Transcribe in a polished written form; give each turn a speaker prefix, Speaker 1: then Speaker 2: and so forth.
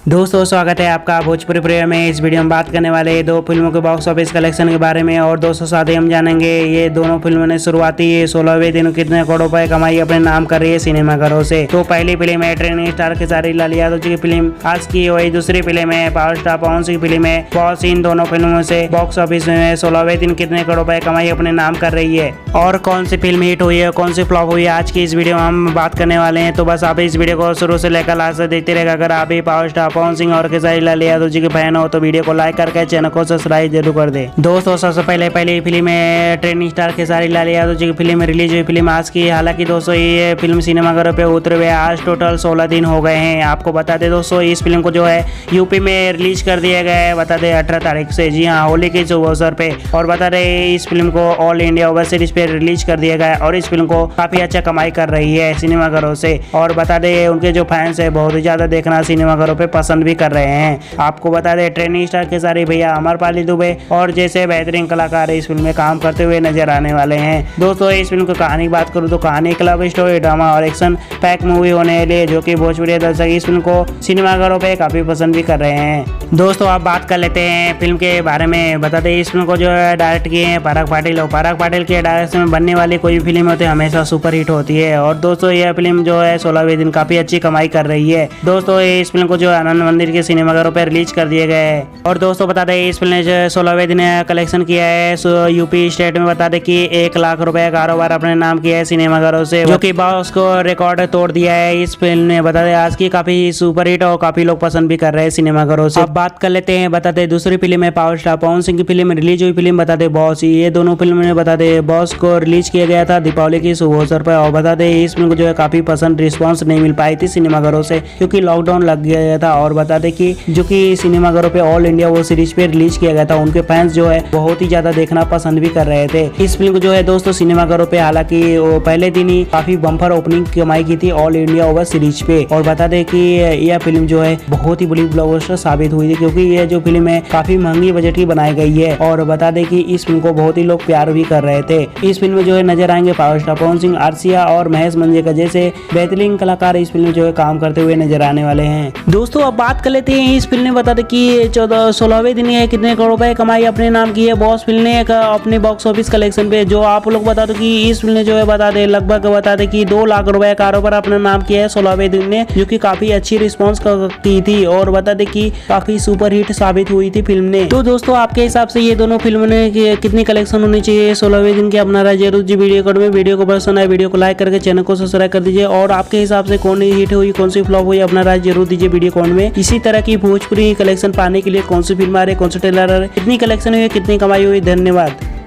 Speaker 1: दोस्तों स्वागत है आपका भोजपुरी प्रिय में। इस वीडियो में बात करने वाले ये दो फिल्मों के बॉक्स ऑफिस कलेक्शन के बारे में। और दोस्तों साथ ही हम जानेंगे ये दोनों फिल्मों ने शुरुआती 16वें दिन कितने करोड़ रुपए कमाई अपने नाम कर रही है सिनेमाघरों से। तो पहली फिल्म है ट्रेनिंग स्टार खेसारी लाल यादव जी की फिल्म आज की, वही दूसरी फिल्म है पावर स्टार पवन सिंह की फिल्म है बॉस। इन दोनों फिल्मों से बॉक्स ऑफिस में 16वें दिन कितने करोड़ रुपए कमाई अपने नाम कर रही है और कौन सी फिल्म हिट हुई है, कौन सी फ्लॉप हुई है, आज की इस वीडियो में हम बात करने वाले हैं। तो बस आप इस वीडियो को शुरू से लेकर लास्ट तक देखते रहेगा। अगर आप भी पावर स्टार पवन सिंह और खेसारी लाल यादव जी के फैन हो तो वीडियो को लाइक करके चैनल को सब्सक्राइब जरूर कर दे। दोस्तों सबसे पहले फिल्म है ट्रेनिंग स्टार खेसारी लाल यादव जी की फिल्म रिलीज हुई फिल्म आज की। हालांकि दोस्तों ये फिल्म सिनेमाघरों पे उतरे हुए आज टोटल 16 दिन हो गए हैं। आपको बता दें दोस्तों इस फिल्म को जो है यूपी में रिलीज कर दिया गया है, बता दें 18 तारीख से, जी हाँ होली के शुभ अवसर पे। और बता दें इस फिल्म को ऑल इंडिया वेब सीरीज पे रिलीज कर दिया गया है और इस फिल्म को काफी अच्छा कमाई कर रही है सिनेमाघरों से। और बता दें उनके जो फैंस है बहुत ही ज्यादा देखना सिनेमाघरों पे पसंद भी कर रहे हैं। आपको बता दें ट्रेनिंग स्टार खेसारी भैया अमरपाली दुबे और जैसे बेहतरीन कलाकार इस फिल्म में काम करते हुए नजर आने वाले हैं। दोस्तों इस फिल्म की कहानी की बात करूँ तो कहानी क्लब स्टोरी ड्रामा और एक्शन पैक मूवी होने लिए जो कि भोजपुरी दर्शक इस फिल्म को सिनेमाघरों पे काफी पसंद भी कर रहे हैं। दोस्तों आप बात कर लेते हैं फिल्म के बारे में। बता दें इस फिल्म को जो है डायरेक्ट किए हैं पराग पाटिल। और पराग पाटिल के डायरेक्शन में बनने वाली कोई भी फिल्म होती है हमेशा सुपर हिट होती है। और दोस्तों यह फिल्म जो है 16वें दिन काफी अच्छी कमाई कर रही है। दोस्तों इस फिल्म को जो आनंद मंदिर के सिनेमाघरों पे रिलीज कर दिए गए हैं। और दोस्तों बता दें इस फिल्म ने 16वें दिन कलेक्शन किया है यूपी स्टेट में। बता दें कि 1 लाख रुपए कारोबार अपने नाम किया है सिनेमाघरों से, जो कि बॉक्स को रिकॉर्ड तोड़ दिया है इस फिल्म ने। बता दें आज की काफी सुपर हिट और काफी लोग पसंद भी कर रहे हैं सिनेमाघरों से। अब बात कर लेते हैं बता दें दूसरी फिल्म है पावर स्टार पवन सिंह की फिल्म रिलीज हुई फिल्म बता दें बॉस। ये दोनों फिल्म ने बता दें बॉस को रिलीज किया गया था दीपावली की शुभ अवसर पर। और बता दें इस फिल्म को जो है काफी पसंद रिस्पॉन्स नहीं मिल पाई थी सिनेमाघरों से क्योंकि लॉकडाउन लग गया था। और बता दें कि जो कि सिनेमाघरों पे ऑल इंडिया वो सीरीज पे रिलीज किया गया था, उनके फैंस जो है बहुत ही ज्यादा देखना पसंद भी कर रहे थे इस फिल्म को जो है दोस्तों सिनेमाघरों पे। हालांकि वो पहले दिन ही काफी बम्पर ओपनिंग कमाई की थी ऑल इंडिया ओवर सीरीज पे। और बता दें कि यह फिल्म जो है बहुत ही बड़ी ब्लॉकबस्टर साबित हुई थी क्योंकि यह जो फिल्म है काफी महंगी बजट की बनाई गई है। और बता दें कि इस फिल्म को बहुत ही लोग प्यार भी कर रहे थे। इस फिल्म में जो है नजर आएंगे पावर स्टार पवन सिंह, आरसिया और महेश मंजेकर जैसे बेहतरीन कलाकार इस फिल्म में जो है काम करते हुए नजर आने वाले हैं। दोस्तों अब बात कर लेते हैं इस फिल्म ने बता दें कि 16वें दिन है कितने करोड़ रुपए कमाई अपने नाम की है बॉस फिल्म ने अपने बॉक्स ऑफिस कलेक्शन पे। जो आप लोग बता दो कि इस फिल्म ने जो है बता दे लगभग बता दे कि 2 लाख रुपए कारोबार अपना नाम किया है 16वें दिन ने, जो कि काफी अच्छी रिस्पांस की थी। और बता दे कि काफी सुपर हिट साबित हुई थी फिल्म ने। तो दोस्तों आपके हिसाब से ये दोनों फिल्मों ने कितनी कलेक्शन होनी चाहिए 16वें दिन के, अपना राय जरूर जी वीडियो को पसंद आए वीडियो को लाइक करके चैनल को सब्सक्राइब कर दीजिए। और आपके हिसाब से कौन हिट हुई कौन सी फ्लॉप हुई अपना राय जरूर दीजिए वीडियो कॉन में। इसी तरह की भोजपुरी कलेक्शन पाने के लिए कौन सी फिल्म आ रही, कौन सी ट्रेलर आ रहे, कितनी कलेक्शन हुई, कितनी कमाई हुई। धन्यवाद।